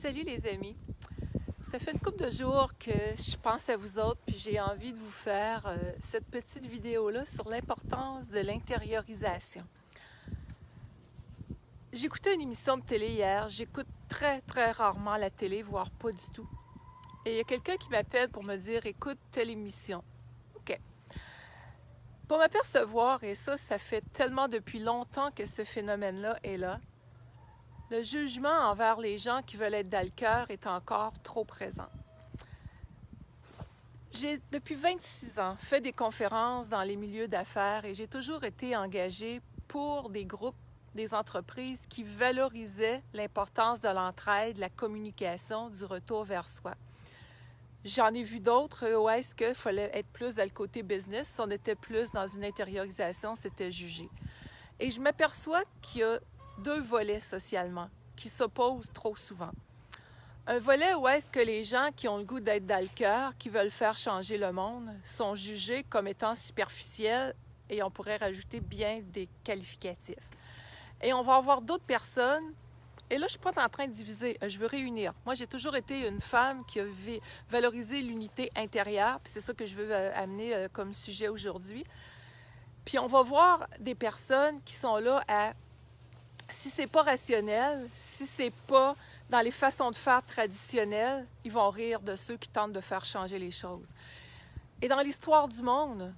Salut les amis! Ça fait une couple de jours que je pense à vous autres, puis j'ai envie de vous faire cette petite vidéo-là sur l'importance de l'intériorisation. J'écoutais une émission de télé hier, j'écoute très très rarement la télé, voire pas du tout. Et il y a quelqu'un qui m'appelle pour me dire « Écoute telle émission ». OK. Pour m'apercevoir, et ça fait tellement depuis longtemps que ce phénomène-là est là, le jugement envers les gens qui veulent être dans le cœur est encore trop présent. J'ai, depuis 26 ans, fait des conférences dans les milieux d'affaires et j'ai toujours été engagée pour des groupes, des entreprises qui valorisaient l'importance de l'entraide, la communication, du retour vers soi. J'en ai vu d'autres où est-ce qu'il fallait être plus dans le côté business. Si on était plus dans une intériorisation, c'était jugé. Et je m'aperçois qu'il y a deux volets socialement qui s'opposent trop souvent. Un volet où est-ce que les gens qui ont le goût d'être dans le cœur, qui veulent faire changer le monde, sont jugés comme étant superficiels et on pourrait rajouter bien des qualificatifs. Et on va avoir d'autres personnes, et là je ne suis pas en train de diviser, je veux réunir. Moi j'ai toujours été une femme qui a valorisé l'unité intérieure, puis c'est ça que je veux amener comme sujet aujourd'hui. Puis on va voir des personnes qui sont là à, si c'est pas rationnel, si c'est pas dans les façons de faire traditionnelles, ils vont rire de ceux qui tentent de faire changer les choses. Et dans l'histoire du monde,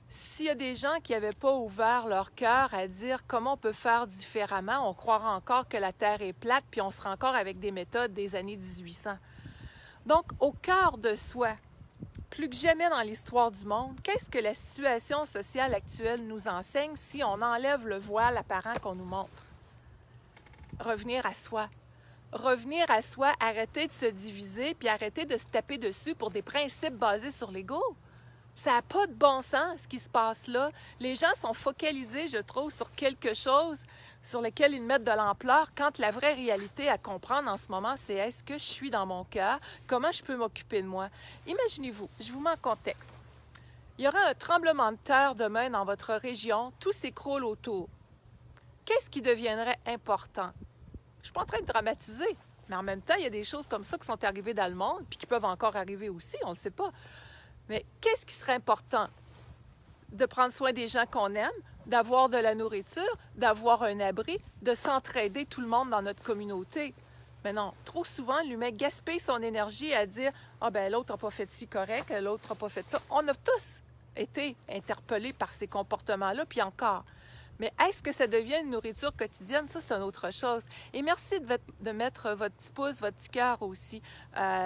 s'il y a des gens qui n'avaient pas ouvert leur cœur à dire comment on peut faire différemment, on croira encore que la Terre est plate, puis on sera encore avec des méthodes des années 1800. Donc, au cœur de soi, plus que jamais dans l'histoire du monde, qu'est-ce que la situation sociale actuelle nous enseigne si on enlève le voile apparent qu'on nous montre? Revenir à soi. Revenir à soi, arrêter de se diviser, puis arrêter de se taper dessus pour des principes basés sur l'ego. Ça n'a pas de bon sens, ce qui se passe là. Les gens sont focalisés, je trouve, sur quelque chose sur lequel ils mettent de l'ampleur, quand la vraie réalité à comprendre en ce moment, c'est est-ce que je suis dans mon cœur? Comment je peux m'occuper de moi? Imaginez-vous, je vous mets en contexte. Il y aura un tremblement de terre demain dans votre région, tout s'écroule autour. Qu'est-ce qui deviendrait important? Je ne suis pas en train de dramatiser, mais en même temps, il y a des choses comme ça qui sont arrivées dans le monde, puis qui peuvent encore arriver aussi, on ne sait pas. Mais qu'est-ce qui serait important? De prendre soin des gens qu'on aime, d'avoir de la nourriture, d'avoir un abri, de s'entraider tout le monde dans notre communauté. Mais non, trop souvent, l'humain gaspille son énergie à dire « Ah ben l'autre n'a pas fait ci correct, l'autre n'a pas fait ça. » On a tous été interpellés par ces comportements-là, puis encore. Mais est-ce que ça devient une nourriture quotidienne? Ça, c'est une autre chose. Et merci de mettre votre petit pouce, votre petit cœur aussi,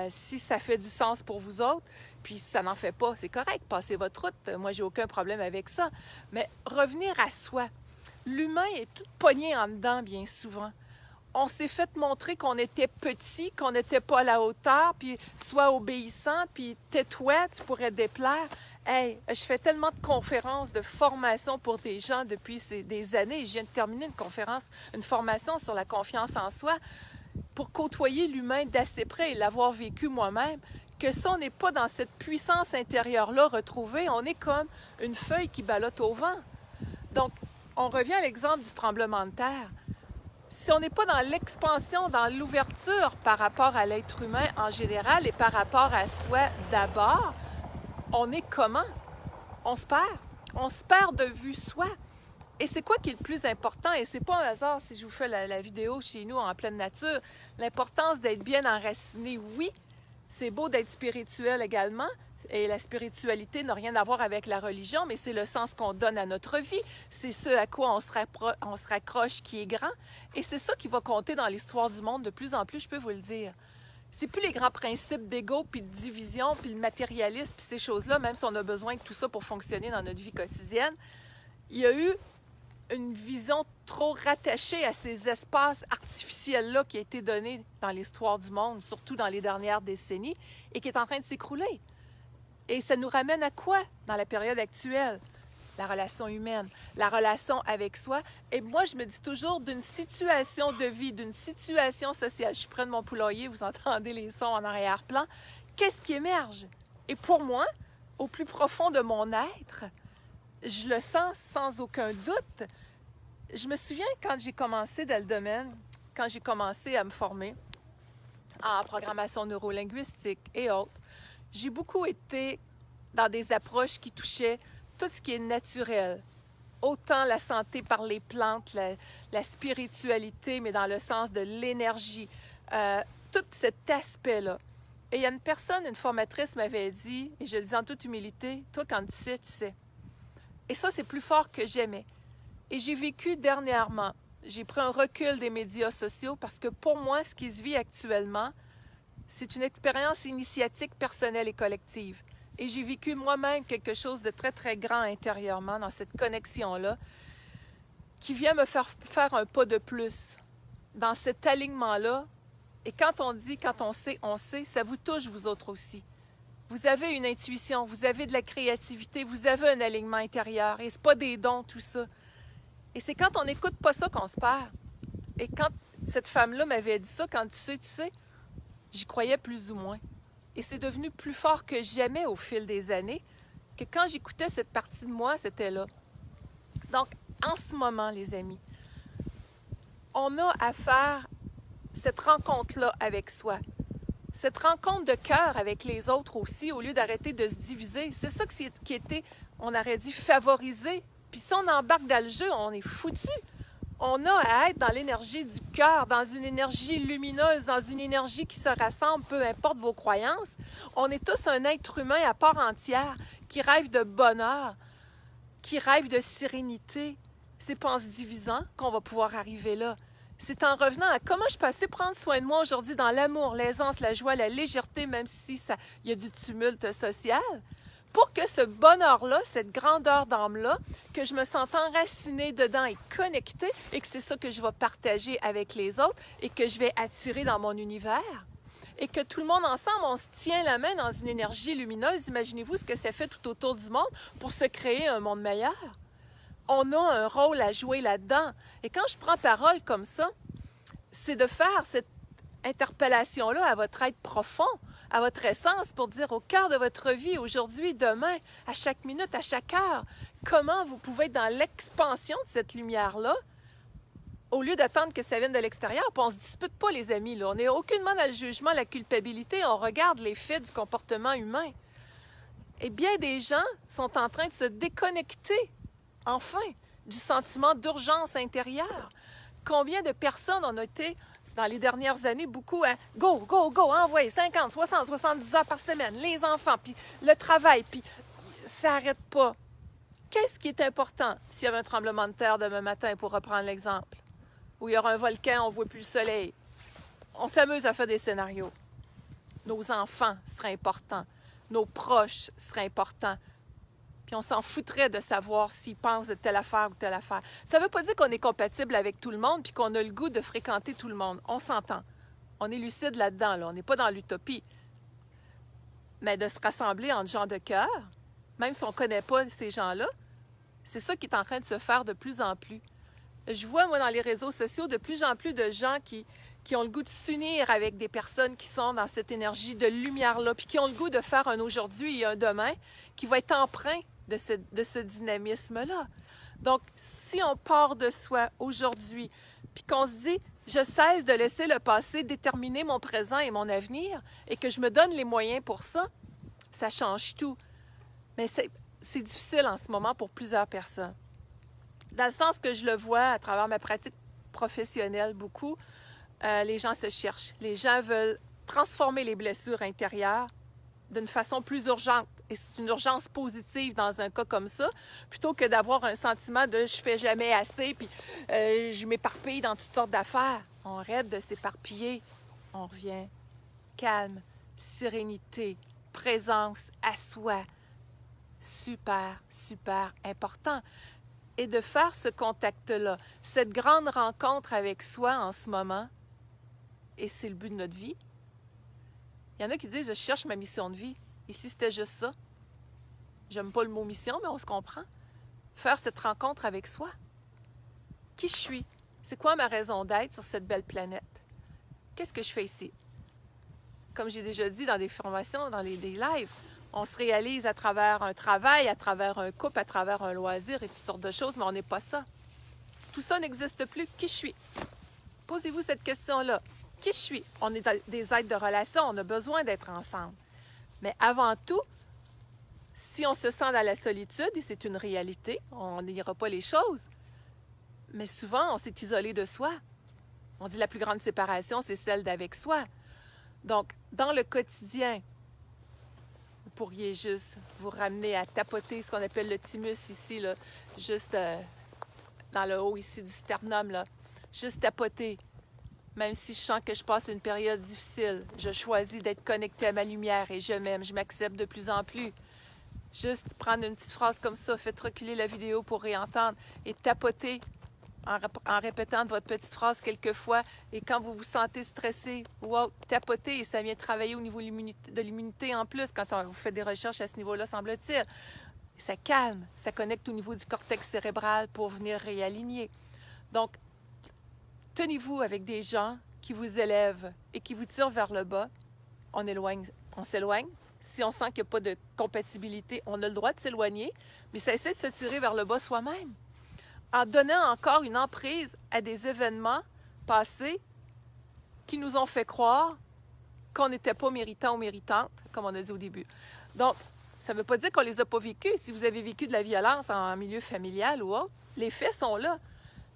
si ça fait du sens pour vous autres. Puis si ça n'en fait pas, c'est correct, passez votre route. Moi, j'ai aucun problème avec ça. Mais revenir à soi. L'humain est tout pogné en dedans bien souvent. On s'est fait montrer qu'on était petit, qu'on n'était pas à la hauteur, puis sois obéissant, puis tais-toi, tu pourrais déplaire. Hey, je fais tellement de conférences, de formations pour des gens depuis des années. Je viens de terminer une formation sur la confiance en soi pour côtoyer l'humain d'assez près et l'avoir vécu moi-même, que si on n'est pas dans cette puissance intérieure-là retrouvée, on est comme une feuille qui ballotte au vent. Donc, on revient à l'exemple du tremblement de terre. Si on n'est pas dans l'expansion, dans l'ouverture par rapport à l'être humain en général et par rapport à soi d'abord, on est comment? On se perd. On se perd de vue soi. Et c'est quoi qui est le plus important? Et c'est pas un hasard si je vous fais la vidéo chez nous en pleine nature. L'importance d'être bien enraciné, oui. C'est beau d'être spirituel également. Et la spiritualité n'a rien à voir avec la religion, mais c'est le sens qu'on donne à notre vie. C'est ce à quoi on se raccroche qui est grand. Et c'est ça qui va compter dans l'histoire du monde de plus en plus, je peux vous le dire. C'est plus les grands principes d'ego, puis de division, puis le matérialisme, puis ces choses-là, même si on a besoin de tout ça pour fonctionner dans notre vie quotidienne. Il y a eu une vision trop rattachée à ces espaces artificiels-là qui a été donnée dans l'histoire du monde, surtout dans les dernières décennies, et qui est en train de s'écrouler. Et ça nous ramène à quoi dans la période actuelle? La relation humaine, la relation avec soi. Et moi, je me dis toujours d'une situation de vie, d'une situation sociale. Je suis près de mon poulailler, vous entendez les sons en arrière-plan. Qu'est-ce qui émerge? Et pour moi, au plus profond de mon être, je le sens sans aucun doute. Je me souviens quand j'ai commencé dans le domaine, quand j'ai commencé à me former, en programmation neurolinguistique et autres, j'ai beaucoup été dans des approches qui touchaient tout ce qui est naturel. Autant la santé par les plantes, la spiritualité, mais dans le sens de l'énergie, tout cet aspect-là. Et il y a une personne, une formatrice m'avait dit, et je le dis en toute humilité, « Toi, quand tu sais, tu sais. » Et ça, c'est plus fort que jamais. Et j'ai vécu dernièrement, j'ai pris un recul des médias sociaux parce que pour moi, ce qui se vit actuellement, c'est une expérience initiatique personnelle et collective. Et j'ai vécu moi-même quelque chose de très, très grand intérieurement dans cette connexion-là qui vient me faire un pas de plus dans cet alignement-là. Et quand on dit, quand on sait, ça vous touche vous autres aussi. Vous avez une intuition, vous avez de la créativité, vous avez un alignement intérieur. Et ce n'est pas des dons, tout ça. Et c'est quand on n'écoute pas ça qu'on se perd. Et quand cette femme-là m'avait dit ça, quand tu sais, j'y croyais plus ou moins. Et c'est devenu plus fort que jamais au fil des années, que quand j'écoutais cette partie de moi, c'était là. Donc, en ce moment, les amis, on a à faire cette rencontre-là avec soi. Cette rencontre de cœur avec les autres aussi, au lieu d'arrêter de se diviser. C'est ça qui était, on aurait dit, favoriser. Puis si on embarque dans le jeu, on est foutu. On a à être dans l'énergie du cœur, dans une énergie lumineuse, dans une énergie qui se rassemble, peu importe vos croyances. On est tous un être humain à part entière qui rêve de bonheur, qui rêve de sérénité. C'est pas en se divisant qu'on va pouvoir arriver là. C'est en revenant à comment je peux assez prendre soin de moi aujourd'hui dans l'amour, l'aisance, la joie, la légèreté, même si il y a du tumulte social, pour que ce bonheur-là, cette grandeur d'âme-là, que je me sente enracinée dedans et connectée, et que c'est ça que je vais partager avec les autres et que je vais attirer dans mon univers. Et que tout le monde ensemble, on se tient la main dans une énergie lumineuse. Imaginez-vous ce que ça fait tout autour du monde pour se créer un monde meilleur. On a un rôle à jouer là-dedans. Et quand je prends parole comme ça, c'est de faire cette interpellation-là à votre être profond, à votre essence, pour dire au cœur de votre vie, aujourd'hui, demain, à chaque minute, à chaque heure, comment vous pouvez être dans l'expansion de cette lumière-là, au lieu d'attendre que ça vienne de l'extérieur. Puis on ne se dispute pas, les amis, là. On n'est aucunement dans le jugement, la culpabilité. On regarde les faits du comportement humain. Et bien des gens sont en train de se déconnecter, enfin, du sentiment d'urgence intérieure. Combien de personnes on a été, dans les dernières années, beaucoup à go, go, go, envoyer 50, 60, 70 heures par semaine, les enfants, puis le travail, puis ça n'arrête pas. Qu'est-ce qui est important s'il y avait un tremblement de terre demain matin, pour reprendre l'exemple, où il y aura un volcan, on ne voit plus le soleil? On s'amuse à faire des scénarios. Nos enfants seraient importants, nos proches seraient importants. Puis on s'en foutrait de savoir s'ils pensent de telle affaire ou telle affaire. Ça ne veut pas dire qu'on est compatible avec tout le monde puis qu'on a le goût de fréquenter tout le monde. On s'entend. On est lucide là-dedans, là. On n'est pas dans l'utopie. Mais de se rassembler en gens de cœur, même si on ne connaît pas ces gens-là, c'est ça qui est en train de se faire de plus en plus. Je vois, moi, dans les réseaux sociaux, de plus en plus de gens qui ont le goût de s'unir avec des personnes qui sont dans cette énergie de lumière-là, puis qui ont le goût de faire un aujourd'hui et un demain qui va être empreint de ce dynamisme-là. Donc, si on part de soi aujourd'hui, puis qu'on se dit, je cesse de laisser le passé déterminer mon présent et mon avenir, et que je me donne les moyens pour ça, ça change tout. Mais c'est difficile en ce moment pour plusieurs personnes. Dans le sens que je le vois à travers ma pratique professionnelle beaucoup, les gens se cherchent. Les gens veulent transformer les blessures intérieures d'une façon plus urgente. Et c'est une urgence positive dans un cas comme ça, plutôt que d'avoir un sentiment de « je fais jamais assez » puis je m'éparpille dans toutes sortes d'affaires. On arrête de s'éparpiller. On revient calme, sérénité, présence à soi. Super, super important. Et de faire ce contact-là, cette grande rencontre avec soi en ce moment, et c'est le but de notre vie. Il y en a qui disent « je cherche ma mission de vie ». Ici, c'était juste ça. J'aime pas le mot mission, mais on se comprend. Faire cette rencontre avec soi. Qui je suis? C'est quoi ma raison d'être sur cette belle planète? Qu'est-ce que je fais ici? Comme j'ai déjà dit dans des formations, dans des lives, on se réalise à travers un travail, à travers un couple, à travers un loisir et toutes sortes de choses, mais on n'est pas ça. Tout ça n'existe plus. Qui je suis? Posez-vous cette question-là. qui je suis. On est des êtres de relation, on a besoin d'être ensemble. Mais avant tout, si on se sent dans la solitude, et c'est une réalité, on n'ira pas les choses, mais souvent, on s'est isolé de soi. On dit la plus grande séparation, c'est celle d'avec soi. Donc, dans le quotidien, vous pourriez juste vous ramener à tapoter ce qu'on appelle le thymus ici, là, juste dans le haut ici du sternum, là. Juste tapoter. Même si je sens que je passe une période difficile, je choisis d'être connectée à ma lumière et je m'aime, je m'accepte de plus en plus. Juste prendre une petite phrase comme ça, faites reculer la vidéo pour réentendre et tapoter en répétant votre petite phrase quelques fois. Et quand vous vous sentez stressé, wow, tapotez et ça vient travailler au niveau de l'immunité en plus quand vous faites des recherches à ce niveau-là, semble-t-il. Ça calme, ça connecte au niveau du cortex cérébral pour venir réaligner. Donc, tenez-vous avec des gens qui vous élèvent et qui vous tirent vers le bas. On s'éloigne. Si on sent qu'il n'y a pas de compatibilité, on a le droit de s'éloigner, mais ça essaie de se tirer vers le bas soi-même. En donnant encore une emprise à des événements passés qui nous ont fait croire qu'on n'était pas méritant ou méritante, comme on a dit au début. Donc, ça ne veut pas dire qu'on ne les a pas vécus. Si vous avez vécu de la violence en milieu familial ou autre, les faits sont là.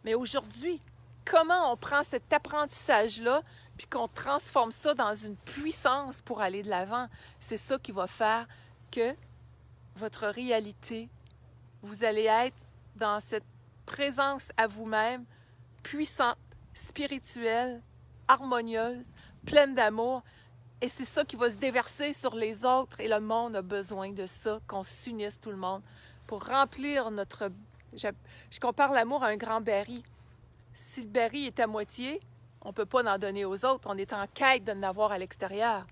Mais aujourd'hui, comment on prend cet apprentissage-là puis qu'on transforme ça dans une puissance pour aller de l'avant? C'est ça qui va faire que votre réalité, vous allez être dans cette présence à vous-même, puissante, spirituelle, harmonieuse, pleine d'amour. Et c'est ça qui va se déverser sur les autres. Et le monde a besoin de ça, qu'on s'unisse tout le monde pour remplir notre... Je compare l'amour à un grand baril. Si le baril est à moitié, on ne peut pas en donner aux autres. On est en quête de l'avoir à l'extérieur.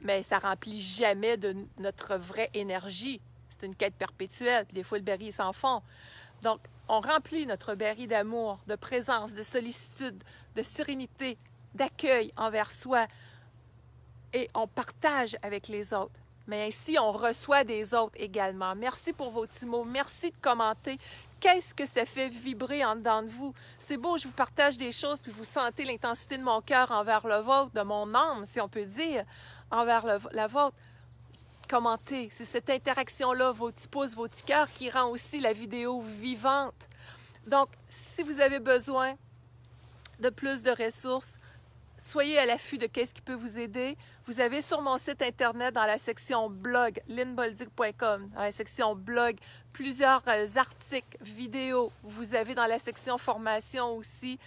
Mais ça ne remplit jamais de notre vraie énergie. C'est une quête perpétuelle. Puis des fois, le baril s'en fond. Donc, on remplit notre baril d'amour, de présence, de sollicitude, de sérénité, d'accueil envers soi. Et on partage avec les autres. Mais ainsi, on reçoit des autres également. Merci pour vos petits mots. Merci de commenter. Qu'est-ce que ça fait vibrer en dedans de vous? C'est beau, je vous partage des choses, puis vous sentez l'intensité de mon cœur envers le vôtre, de mon âme, si on peut dire, envers la vôtre. Commentez. C'est cette interaction-là, vos petits pouces, vos petits cœurs, qui rend aussi la vidéo vivante. Donc, si vous avez besoin de plus de ressources, soyez à l'affût de qu'est-ce qui peut vous aider. Vous avez sur mon site Internet, dans la section blog, lynnebolduc.com, dans la section blog, plusieurs articles, vidéos. Vous avez dans la section formation aussi,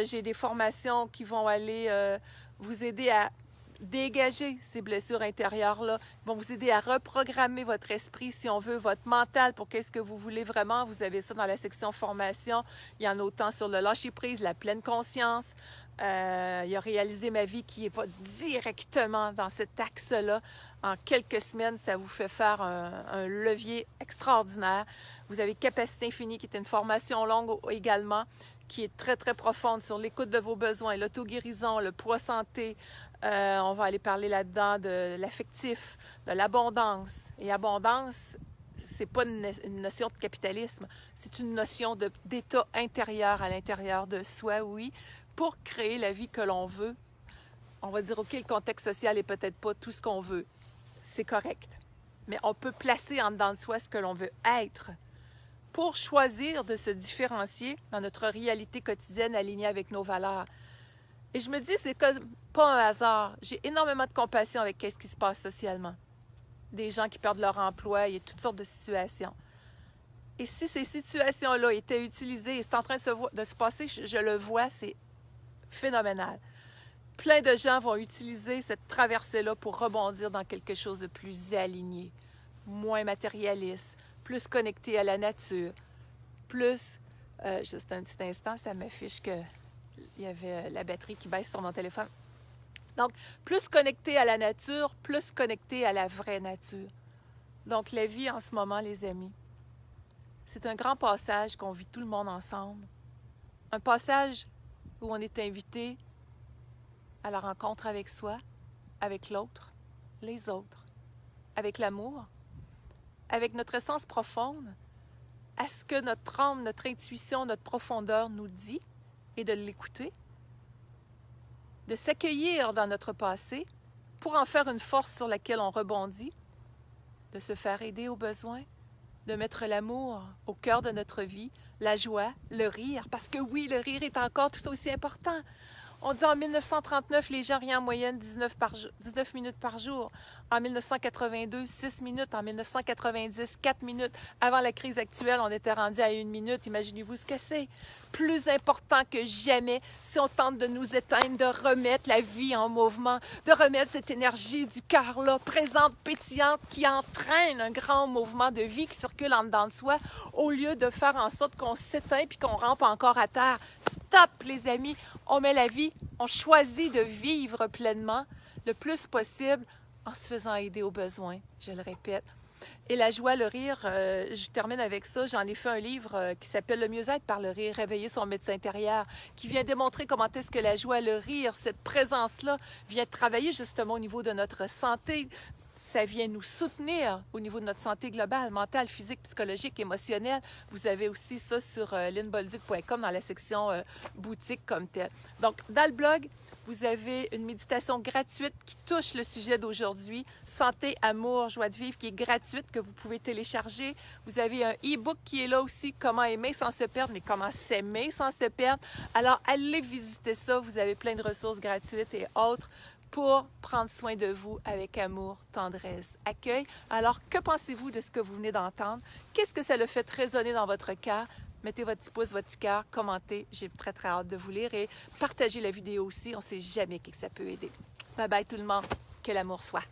j'ai des formations qui vont aller vous aider à dégager ces blessures intérieures-là. Ils vont vous aider à reprogrammer votre esprit, si on veut, votre mental pour qu'est-ce que vous voulez vraiment. Vous avez ça dans la section formation. Il y en a autant sur le lâcher-prise, la pleine conscience. Il a réalisé ma vie qui va directement dans cet axe-là. En quelques semaines, ça vous fait faire un levier extraordinaire. Vous avez Capacité infinie, qui est une formation longue également, qui est très, très profonde sur l'écoute de vos besoins, l'auto-guérison, le poids santé. On va aller parler là-dedans de l'affectif, de l'abondance. Et abondance, c'est pas une notion de capitalisme, c'est une notion d'état intérieur à l'intérieur de soi, oui, pour créer la vie que l'on veut. On va dire, OK, le contexte social n'est peut-être pas tout ce qu'on veut. C'est correct. Mais on peut placer en dedans de soi ce que l'on veut être pour choisir de se différencier dans notre réalité quotidienne alignée avec nos valeurs. Et je me dis, c'est pas un hasard. J'ai énormément de compassion avec ce qui se passe socialement. Des gens qui perdent leur emploi, il y a toutes sortes de situations. Et si ces situations-là étaient utilisées, et c'est en train de se passer, je le vois, c'est phénoménal. Plein de gens vont utiliser cette traversée-là pour rebondir dans quelque chose de plus aligné, moins matérialiste, plus connecté à la nature, plus... juste un petit instant, ça m'affiche qu'il y avait la batterie qui baisse sur mon téléphone. Donc, plus connecté à la nature, plus connecté à la vraie nature. Donc, la vie en ce moment, les amis, c'est un grand passage qu'on vit tout le monde ensemble. Un passage où on est invité à la rencontre avec soi, avec l'autre, les autres, avec l'amour, avec notre essence profonde, à ce que notre âme, notre intuition, notre profondeur nous dit et de l'écouter. de s'accueillir dans notre passé pour en faire une force sur laquelle on rebondit, de se faire aider aux besoins, de mettre l'amour au cœur de notre vie, la joie, le rire, parce que oui, le rire est encore tout aussi important. On dit en 1939, les gens riaient en moyenne 19 minutes par jour. En 1982, 6 minutes. En 1990, 4 minutes. Avant la crise actuelle, on était rendu à 1 minute. Imaginez-vous ce que c'est. Plus important que jamais, si on tente de nous éteindre, de remettre la vie en mouvement, de remettre cette énergie du cœur-là, présente, pétillante, qui entraîne un grand mouvement de vie qui circule en dedans de soi, au lieu de faire en sorte qu'on s'éteint puis qu'on rampe encore à terre. Stop, les amis! On met la vie, on choisit de vivre pleinement le plus possible en se faisant aider aux besoins, je le répète. Et la joie, le rire, je termine avec ça. J'en ai fait un livre qui s'appelle « Le mieux-être par le rire, réveiller son médecin intérieur », qui vient démontrer comment est-ce que la joie, le rire, cette présence-là vient travailler justement au niveau de notre santé. Ça vient nous soutenir au niveau de notre santé globale, mentale, physique, psychologique, émotionnelle. Vous avez aussi ça sur lynnebolduc.com dans la section boutique comme telle. Donc, dans le blog, vous avez une méditation gratuite qui touche le sujet d'aujourd'hui, santé, amour, joie de vivre, qui est gratuite, que vous pouvez télécharger. Vous avez un e-book qui est là aussi, comment aimer sans se perdre, mais comment s'aimer sans se perdre. Alors, allez visiter ça. Vous avez plein de ressources gratuites et autres pour prendre soin de vous avec amour, tendresse, accueil. Alors, que pensez-vous de ce que vous venez d'entendre? Qu'est-ce que ça le fait résonner dans votre cœur? Mettez votre petit pouce, votre petit cœur, commentez. J'ai très, très hâte de vous lire et partagez la vidéo aussi. On ne sait jamais qui que ça peut aider. Bye bye tout le monde. Que l'amour soit.